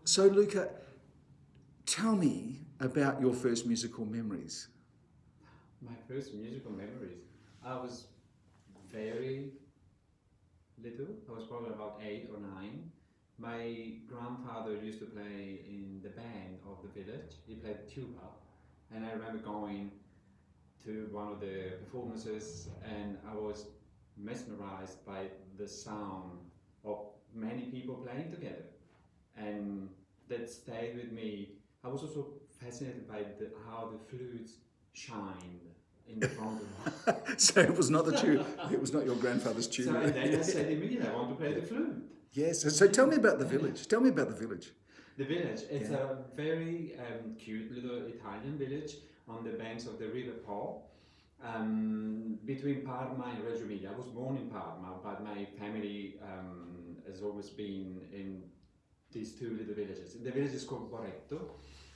So, Luca, tell me about your first musical memories. My first musical memories. I was very little. I was probably about 8 or 9. My grandfather used to play in the band of the village. He played tuba, and I remember going to one of the performances, and I was mesmerized by the sound of many people playing together, and that stayed with me. I was also fascinated by how the flutes shined in the front of. So it was not it was not your grandfather's So tuba. and then I said immediately, I want to play the flute. Yes. So tell me about the village. Tell me about the village. The village. It's Yeah. a very cute little Italian village on the banks of the River Po, between Parma and Reggio Emilia. I was born in Parma, but my family has always been in these two little villages. The village is called Boretto,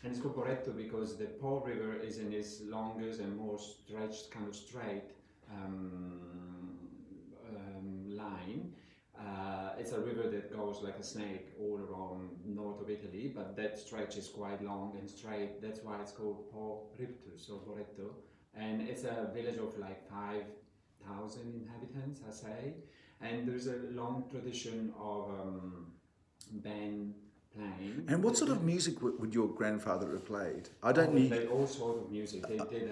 and it's called Boretto because the Po River is in its longest and more stretched, kind of straight line. It's a river that goes like a snake all around north of Italy, but that stretch is quite long and straight. That's why it's called Po Riptus or Boretto. And it's a village of like 5,000 inhabitants, I say. And there's a long tradition of band playing. And what sort of music would your grandfather have played? I don't They need. played all sorts of music. They did,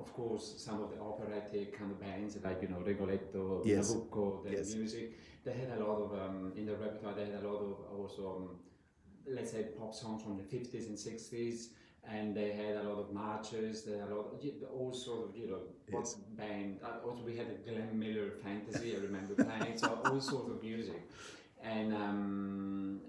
of course, some of the operatic kind of bands like Rigoletto, Yes. Nabucco, the Yes. music. They had a lot of in the repertoire. They had a lot of also, let's say, pop songs from the 50s and 60s, and they had a lot of marches. They had a lot of all sorts of pop Yes. band. Also, we had a Glenn Miller fantasy. I remember playing. So all sorts of music, and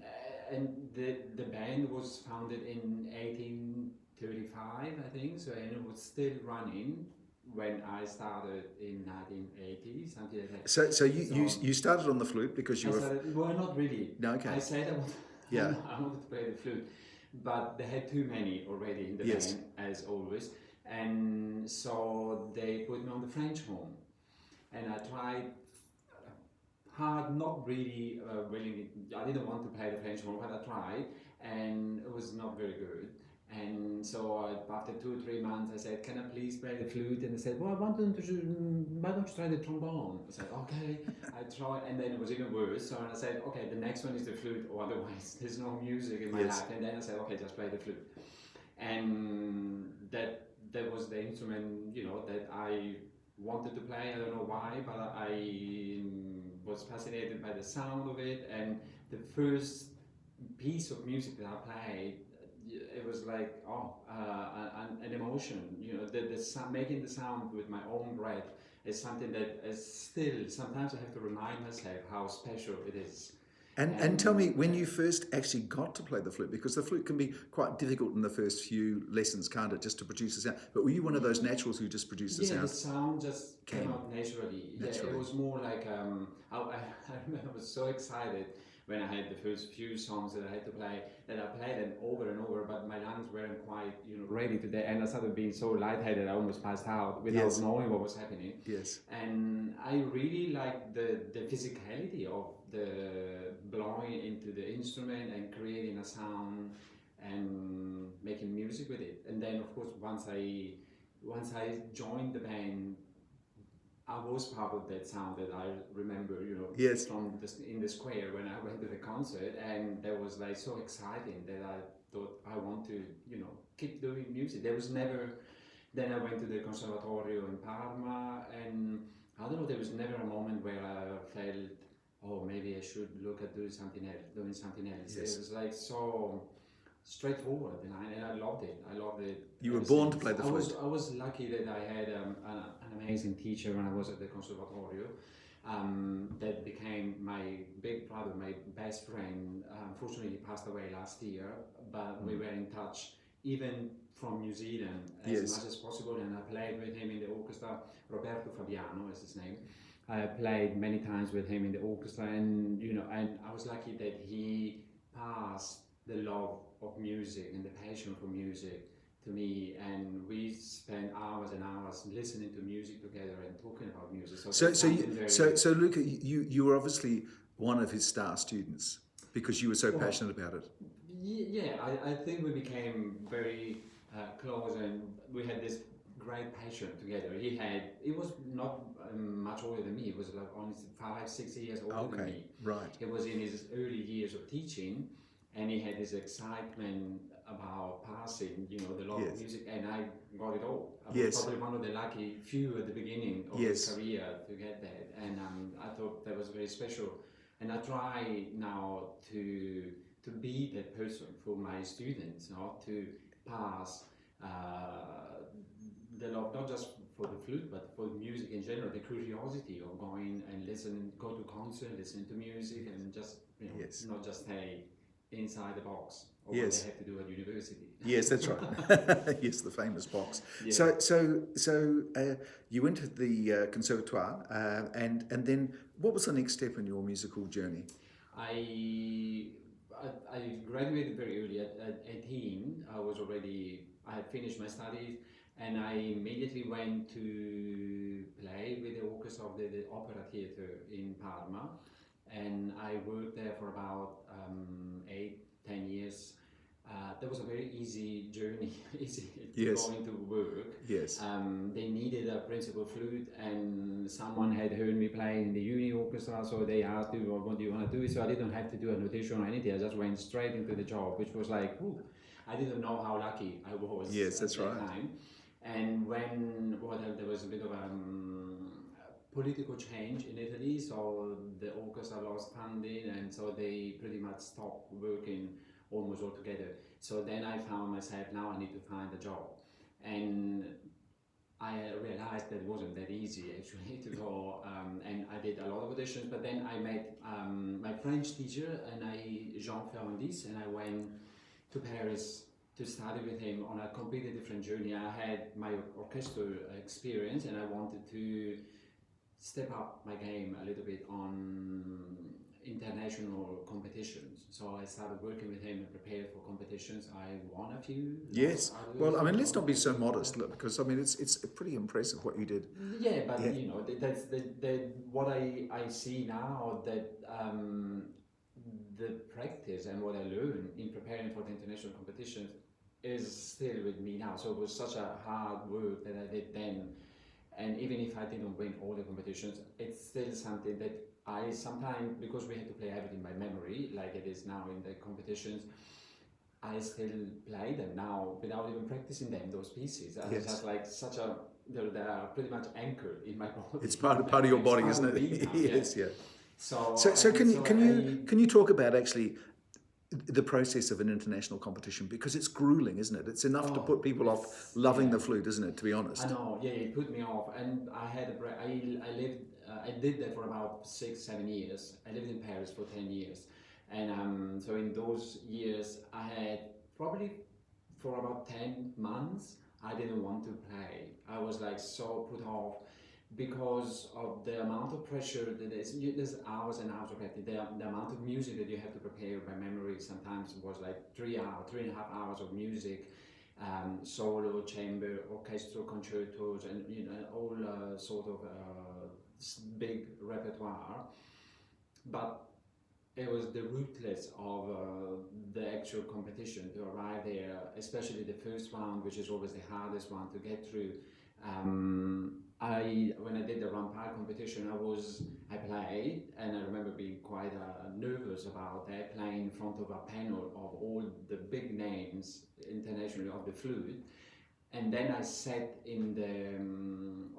the band was founded in 1835, I think. So and it was still running when I started in 1980, something like that. So you started on the flute because you I were. started, well, not really. No. Okay. I said I wanted, Yeah. I wanted to play the flute, but they had too many already in the Yes. band, as always. And so they put me on the French horn. And I tried hard, not really willingly. I didn't want to play the French horn, but I tried, and it was not very good. And so after 2 or 3 months, I said, "Can I please play the flute?" And they said, "Well, I want them to. Why don't you try the trombone?" I said, "Okay." I tried, and then it was even worse. So I said, "Okay, the next one is the flute, or otherwise there's no music in my Yes. life." And then I said, "Okay, just play the flute." And that was the instrument, that I wanted to play. I don't know why, but I was fascinated by the sound of it. And the first piece of music that I played, it was like an emotion. Making the sound with my own breath is something that is still sometimes I have to remind myself how special it is. And tell me when you first actually got to play the flute, because the flute can be quite difficult in the first few lessons, can't it, just to produce a sound? But were you one of those naturals who just produced the Yeah, sound? the sound just came out naturally. Yeah, Naturally. it was more like I remember I was so excited when I had the first few songs that I had to play that I played them over and over, but my lungs weren't quite ready to that, and I started being so lightheaded I almost passed out without Yes. knowing what was happening. Yes. And I really liked the physicality of the blowing into the instrument and creating a sound and making music with it. And then of course once I joined the band, I was part of that sound that I remember, Yes. from in the square when I went to the concert, and that was like so exciting that I thought I want to, keep doing music. There was never. Then I went to the Conservatorio in Parma, and I don't know. There was never a moment where I felt, oh, maybe I should look at doing something else. Yes. It was like so straightforward, and I loved it. I loved it. You were ever born to since. play the flute. I was lucky that I had an amazing teacher when I was at the Conservatorio. That became my big brother, my best friend. Unfortunately, he passed away last year, but we were in touch even from New Zealand as Yes. much as possible, and I played with him in the orchestra. Roberto Fabiano is his name. I played many times with him in the orchestra, and and I was lucky that he passed the love of music and the passion for music to me, and we spent hours and hours listening to music together and talking about music. So Luca, you were obviously one of his star students. because you were so Well, passionate about it. Yeah, I think we became very close, and we had this great passion together. He was not much older than me. He was like only 5, 6 years older than Okay, me. right. He was in his early years of teaching, and he had this excitement about passing, the love of Yes. music, and I got it all. I was Yes. probably one of the lucky few at the beginning of Yes. his career to get that, and I thought that was very special. And I try now to be that person for my students, to pass the love, not just for the flute, but for music in general, the curiosity of going and go to concert, listen to music, and just, Yes. not just stay inside the box or what Yes. they have to do at university. Yes, that's right. Yes, the famous box. Yeah. So you went to the conservatoire, and then what was the next step in your musical journey? I graduated very early at 18. I had finished my studies, and I immediately went to play with the orchestra of the Opera Theatre in Parma, and I worked there for about 8, 10 years. That was a very easy journey, easy Yes. going to work. Yes. They needed a principal flute, and someone had heard me play in the uni orchestra, so they asked me, well, what do you want to do? So I didn't have to do an audition or anything. I just went straight into the job, which was like, ooh, I didn't know how lucky I was Yes, that's at that right. time. And when there was a bit of political change in Italy, so the orchestra lost funding, and so they pretty much stopped working almost altogether. So then I found myself, now I need to find a job. And I realized that it wasn't that easy actually to go, and I did a lot of auditions, but then I met my French teacher, Jean Ferrandis, and I went to Paris to study with him on a completely different journey. I had my orchestral experience, and I wanted to step up my game a little bit on international competitions. So I started working with him and prepared for competitions. I won a few. Yes. Well, I mean, let's not be so modest, look, because I mean, it's pretty impressive what you did. Yeah, but Yeah. that's what I see now, that the practice and what I learned in preparing for the international competitions is still with me now. So it was such a hard work that I did then. And even if I didn't win all the competitions, it's still something that I sometimes, because we had to play everything by memory, like it is now in the competitions, I still play them now without even practicing them, those pieces. It's just like they are pretty much anchored in my body. It's part of your body, isn't it? Yes, yeah. So can you talk about actually the process of an international competition, because it's grueling, isn't it? It's enough to put people off loving the flute, isn't it? To be honest. I know, yeah, it put me off, and I had I did that for about 6, 7 years. I lived in Paris for 10 years, and so in those years, I had probably for about 10 months, I didn't want to play. I was like so put off, because of the amount of pressure that there's hours and hours of practice. The amount of music that you have to prepare by memory sometimes was like 3.5 hours of music, solo, chamber, orchestral concertos, and all sort of big repertoire. But it was the ruthless of the actual competition to arrive there, especially the first round, which is always the hardest one to get through. When I did the Rampart competition, I played, and I remember being quite nervous about that, playing in front of a panel of all the big names internationally of the flute. And then I sat in the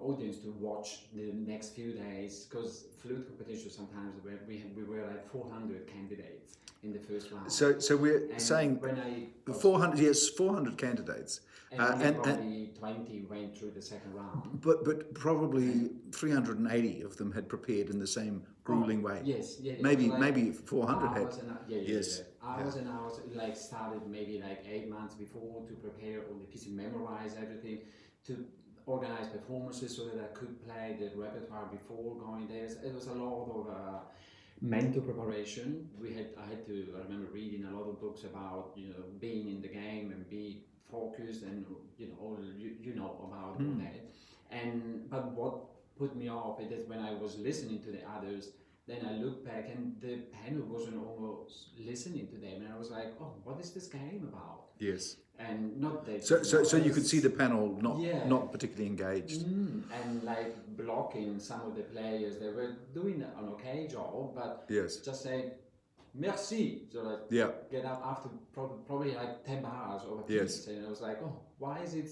audience to watch the next few days, because flute competitions sometimes we were like 400 candidates in the first round. So we're And saying when I 400, yes, 400 candidates. and probably 20 went through the second round. But probably 380 of them had prepared in the same grueling way. Yes, yeah. Maybe 400 had. Yes. Hours and hours. Like started maybe like 8 months before to prepare all the pieces, memorize everything, to organize performances so that I could play the repertoire before going there. It was a lot of mental preparation. I remember reading a lot of books about being in the game and be focused, and all about all that. But what put me off is that when I was listening to the others, then I looked back and the panel wasn't almost listening to them, and I was like, oh, what is this game about? Yes. And not that. So you could see the panel yeah, not particularly engaged. And like blocking some of the players. They were doing an okay job, but yes. just saying merci. So like get up after probably like 10 bars of a piece, yes. and I was like, oh, why is it?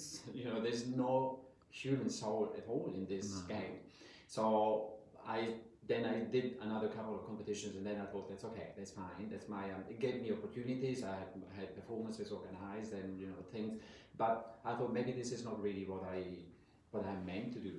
There's no human soul at all in this game. So I did another couple of competitions, and then I thought that's okay, that's fine, that's my. It gave me opportunities. I had performances organized and things, but I thought maybe this is not really what I'm meant to do.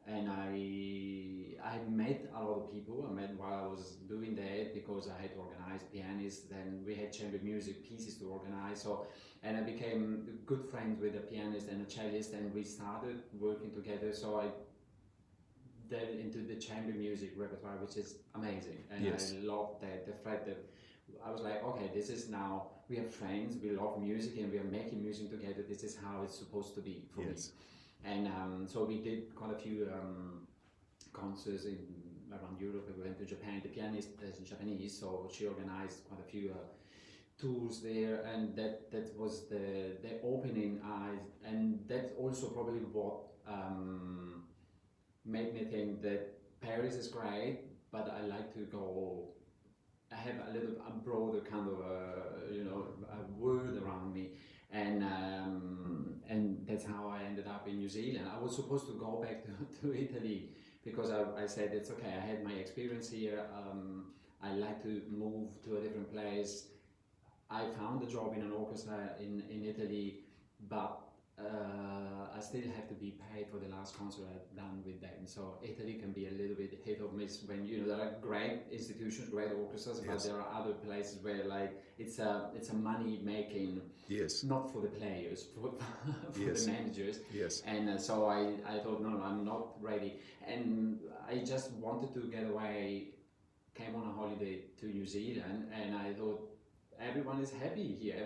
And I met a lot of people. I met while I was doing that because I had to organize pianists. Then we had chamber music pieces to organize. So, and I became good friends with a pianist and a cellist, and we started working together. So I delved into the chamber music repertoire, which is amazing, and yes. I love that the fact that I was like, okay, this is now we are friends, we love music, and we are making music together. This is how it's supposed to be for yes. me. And so we did quite a few concerts around Europe. We went to Japan. The pianist is Japanese, so she organized quite a few tours there, and that was the opening eyes, and that's also probably what made me think that Paris is great, but I like to go. I have a broader kind of a world around me, and that's how I ended up in New Zealand. I was supposed to go back to Italy because I said it's okay. I had my experience here. I like to move to a different place. I found a job in an orchestra in Italy, but I still have to be paid for the last concert I've done with them. So Italy can be a little bit hit or miss when there are great institutions, great orchestras, yes. but there are other places where like it's a money making, yes. not for the players, for yes. the managers. Yes. And so I thought no, I'm not ready, and I just wanted to get away. Came on a holiday to New Zealand, and I thought, everyone is happy here.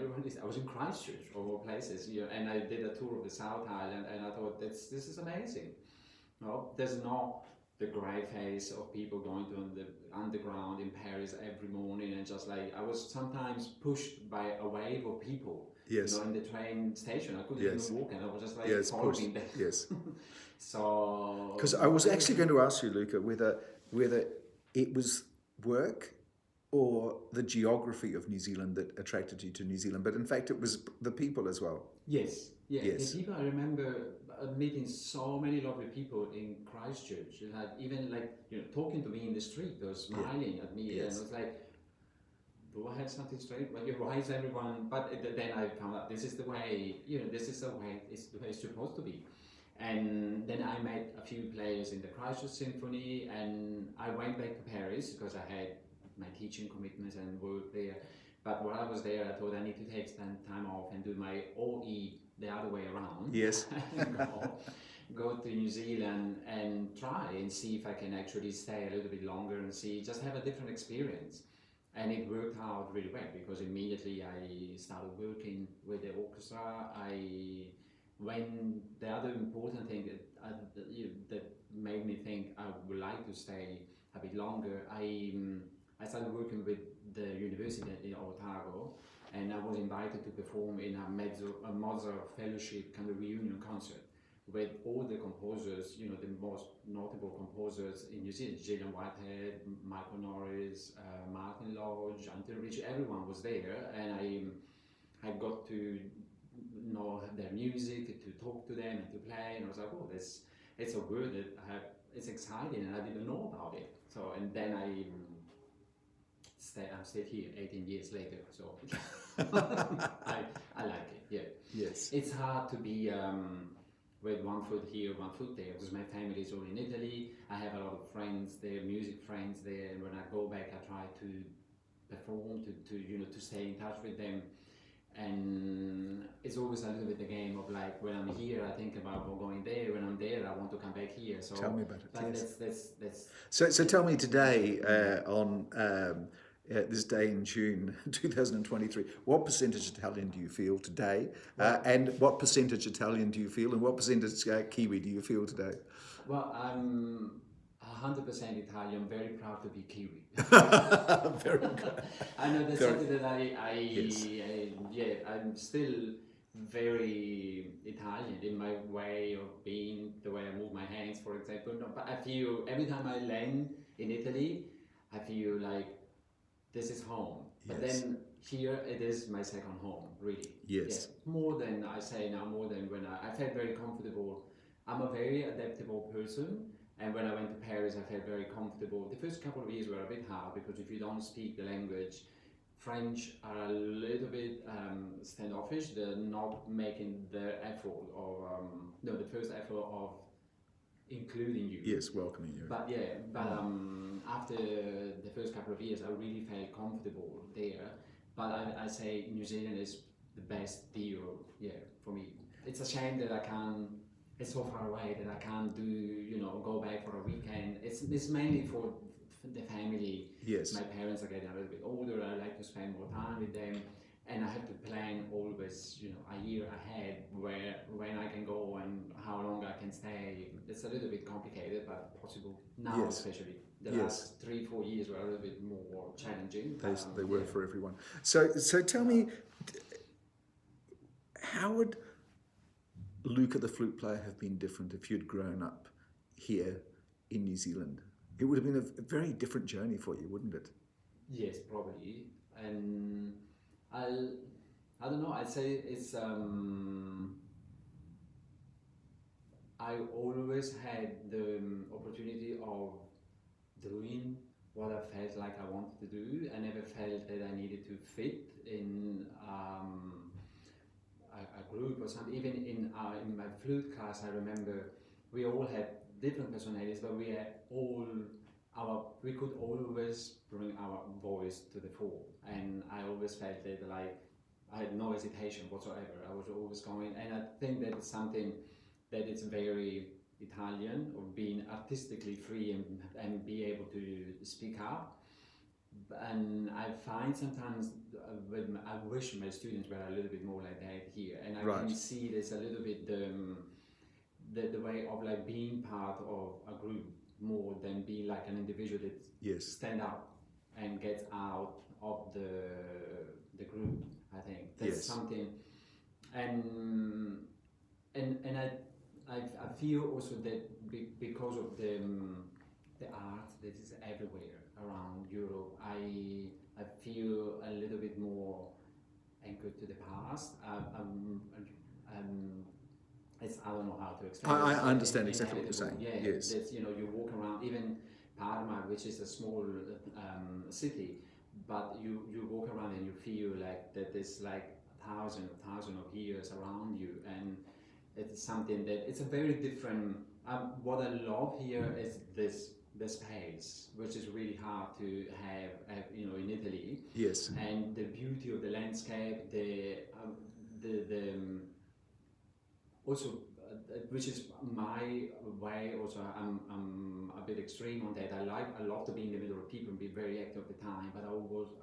I was in Christchurch, of all places, and I did a tour of the South Island, and I thought this is amazing. No, there's not the grey face of people going to the underground in Paris every morning, and just like I was sometimes pushed by a wave of people. Yes. In the train station, I couldn't yes. even walk, and I was just like yes, following them. Yes. So. Because I was actually going to ask you, Luca, whether it was work or the geography of New Zealand that attracted you to New Zealand, but in fact it was the people as well. Yes, yes. The people, I remember meeting so many lovely people in Christchurch, even talking to me in the street, they were smiling at me, yes. and I was like, do I have something strange? Well, why is everyone? But then I found out this is the way, this is the way it's supposed to be. And then I met a few players in the Christchurch Symphony, and I went back to Paris because I had my teaching commitments and work there. But while I was there, I thought I need to take some time off and do my OE the other way around. Yes. go to New Zealand and try and see if I can actually stay a little bit longer and just have a different experience. And it worked out really well because immediately I started working with the orchestra. When the other important thing that made me think I would like to stay a bit longer, I started working with the university in Aotearoa, and I was invited to perform in a Mozart Fellowship kind of reunion concert with all the composers, the most notable composers in New Zealand, Gillian Whitehead, Michael Norris, Martin Lodge, Anthony Ritchie, everyone was there, and I got to know their music, to talk to them and to play, and I was like, oh, it's a word that it's exciting, and I didn't know about it. So, and then I'm still here 18 years later, so I like it, yeah. Yes. It's hard to be with one foot here, one foot there, because my family is all in Italy. I have a lot of friends there, music friends there, and when I go back, I try to perform, to stay in touch with them. And it's always a little bit the game of like, when I'm here, I think about going there. When I'm there, I want to come back here. So tell me about it. But yes. that's So tell me today on this day in June 2023, what percentage Italian do you feel today? And what percentage Italian do you feel? And what percentage Kiwi do you feel today? Well, I'm 100% Italian, very proud to be Kiwi. Very good. I know that's Very, something that yes. I'm still very Italian in my way of being, the way I move my hands, for example. No, but I feel every time I land in Italy, I feel like this is home. But Yes. then here it is my second home, really. Yes. Yeah, more than I say now, more than when I felt very comfortable. I'm a very adaptable person, and when I went to Paris, I felt very comfortable. The first couple of years were a bit hard because if you don't speak the language, French are a little bit standoffish. They're not making the effort of the first effort of including you. Yes, welcoming you. But after the first couple of years, I really felt comfortable there. But I say New Zealand is the best deal, for me. It's a shame that I can't. It's so far away that I can't go back for a weekend. It's mainly for the family. Yes. My parents are getting a little bit older. I like to spend more time with them. And I have to plan always, a year ahead when I can go and how long I can stay. It's a little bit complicated, but possible now, Yes. especially. The Yes. last 3-4 years were a little bit more challenging. They were for everyone. So tell me, how would Luca the flute player have been different if you'd grown up here in New Zealand? It would have been a very different journey for you, wouldn't it? Yes, probably. And I don't know. I'd say it's I always had the opportunity of doing what I felt like I wanted to do. I never felt that I needed to fit in a group or something. Even in my flute class, I remember we all had different personalities, but we could always bring our voice to the fore. And I always felt that like I had no hesitation whatsoever. I was always going, and I think that it's something that it's very Italian, of being artistically free and be able to speak up. And I find sometimes I wish my students were a little bit more like that here, and I Right. can see there's a little bit the way of like being part of a group more than being like an individual that Yes. stand up and gets out of the group. I think that's Yes. something, and I feel also that because of the art that is everywhere around Europe, I feel a little bit more anchored to the past. I don't know how to explain. I understand exactly what you're saying. Yeah, yes. That's, you walk around, even Parma, which is a small city, but you walk around and you feel like that there's like thousands of years around you, and it's something that it's a very different. What I love here is the space, which is really hard to have in Italy. Yes. And the beauty of the landscape, the also, which is my way. Also, I'm a bit extreme on that. I love to be in the middle of people and be very active of the time, but I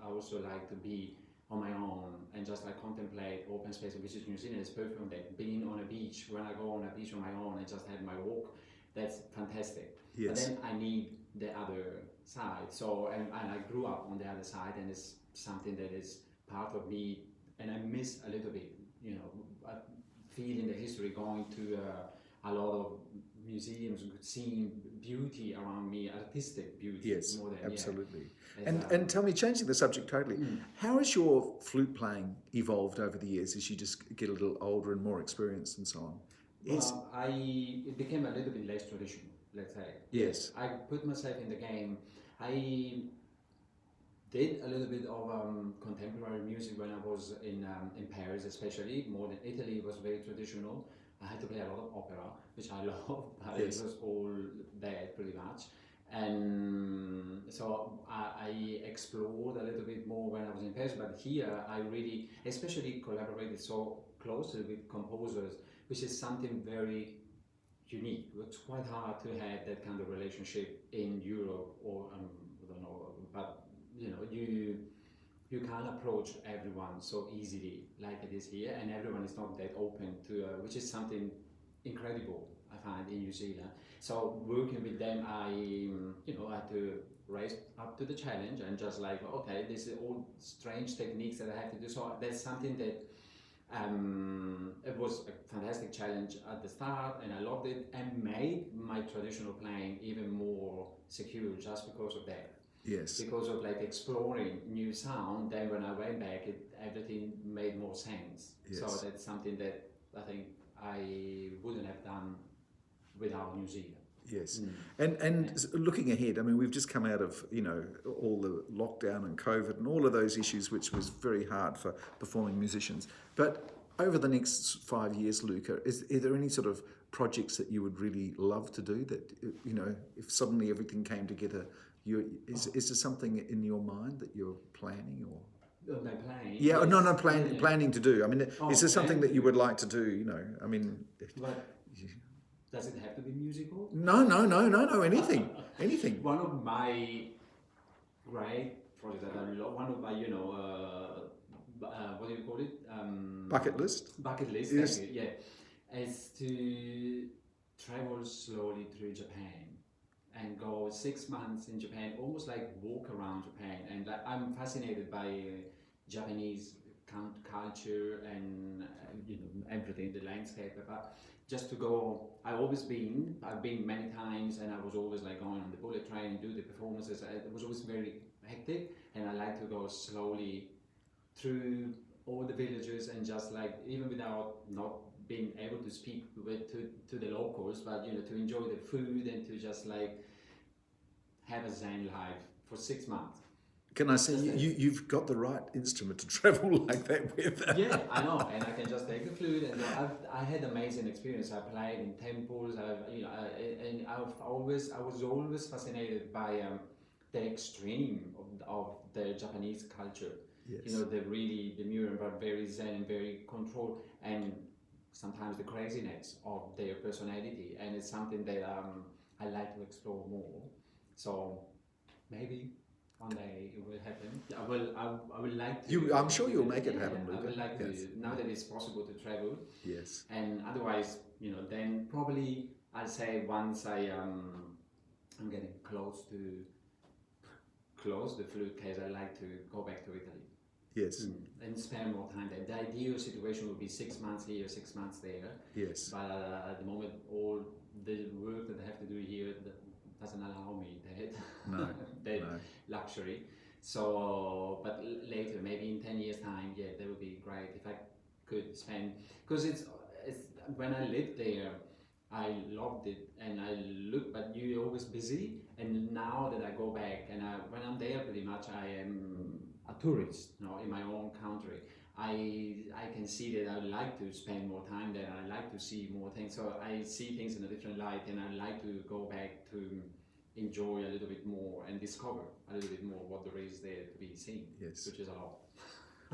also like to be on my own and just like contemplate open space, which is New Zealand is perfect on that. Being on a beach, when I go on a beach on my own and just have my walk, that's fantastic. Yes. But then I need the other side. So and I grew up on the other side, and it's something that is part of me, and I miss a little bit. Feeling the history, going to a lot of museums, seeing beauty around me, artistic beauty. Yes, more than, absolutely. Yeah. And tell me, changing the subject totally, how has your flute playing evolved over the years as you just get a little older and more experienced and so on? It became a little bit less traditional, let's say. Yes. I put myself in the game. I did a little bit of contemporary music when I was in Paris, especially. More than Italy was very traditional. I had to play a lot of opera, which I love, but yes. It was all that pretty much. And so I explored a little bit more when I was in Paris, but here I really, especially collaborated so closely with composers, which is something very unique. It's quite hard to have that kind of relationship in Europe, or I don't know, but you can't approach everyone so easily like it is here, and everyone is not that open to, which is something incredible. I find, in New Zealand. So working with them, I had to raise up to the challenge and just like, okay, this is all strange techniques that I have to do. So that's something that it was a fantastic challenge at the start, and I loved it, and made my traditional playing even more secure just because of that. Yes. Because of like exploring new sound, then when I went back, everything made more sense. Yes. So that's something that I think I wouldn't have done without New Zealand. Yes. And looking ahead, I mean, we've just come out of, all the lockdown and COVID and all of those issues, which was very hard for performing musicians. But over the next 5 years, Luca, is there any sort of projects that you would really love to do that, if suddenly everything came together, is there something in your mind that you're planning or? My planning? Yeah, yes. Planning to do. I mean, is there something that you would like to do, I mean... Does it have to be musical? No, anything. Anything. One of my great projects that I love, one of my, what do you call it? Bucket list? Bucket list, yes. Thank you, yeah. Is to travel slowly through Japan and go 6 months in Japan, almost like walk around Japan. And I'm fascinated by Japanese culture and, everything, the landscape. But just to go, I've been many times, and I was always like going on the bullet train and do the performances. It was always very hectic, and I like to go slowly through all the villages and just like, even without not being able to speak to the locals, but to enjoy the food and to just like have a Zen life for 6 months. Can I say, you've got the right instrument to travel like that with? Yeah, I know, and I can just take the flute, and I had amazing experience. I played in temples, I was always fascinated by the extreme of the Japanese culture. Yes. The mirror, but very zen and very controlled, and sometimes the craziness of their personality, and it's something that I like to explore more. So maybe one day it will happen. I will like to. I'm sure you'll make it happen, Luca. I would like to, now that it's possible to travel. Yes. And otherwise, then probably I'll say once I'm getting close to close the flute case, I like to go back to Italy. Yes. And spend more time there. The ideal situation would be 6 months here, 6 months there. Yes. But at the moment, all the work that I have to do here doesn't allow me that luxury. So, but later, maybe in 10 years' time, that would be great if I could spend, because it's when I lived there, I loved it, and but you're always busy. And now that I go back, and when I'm there, pretty much I am a tourist, in my own country. I can see that I would like to spend more time there. I like to see more things, so I see things in a different light, and I like to go back to enjoy a little bit more and discover a little bit more what there is there to be seen. Yes, which is a lot.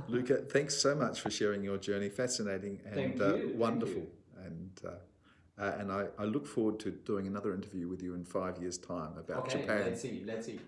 Luca, thanks so much for sharing your journey. Fascinating and wonderful. And I look forward to doing another interview with you in 5 years' time about Japan. Let's see.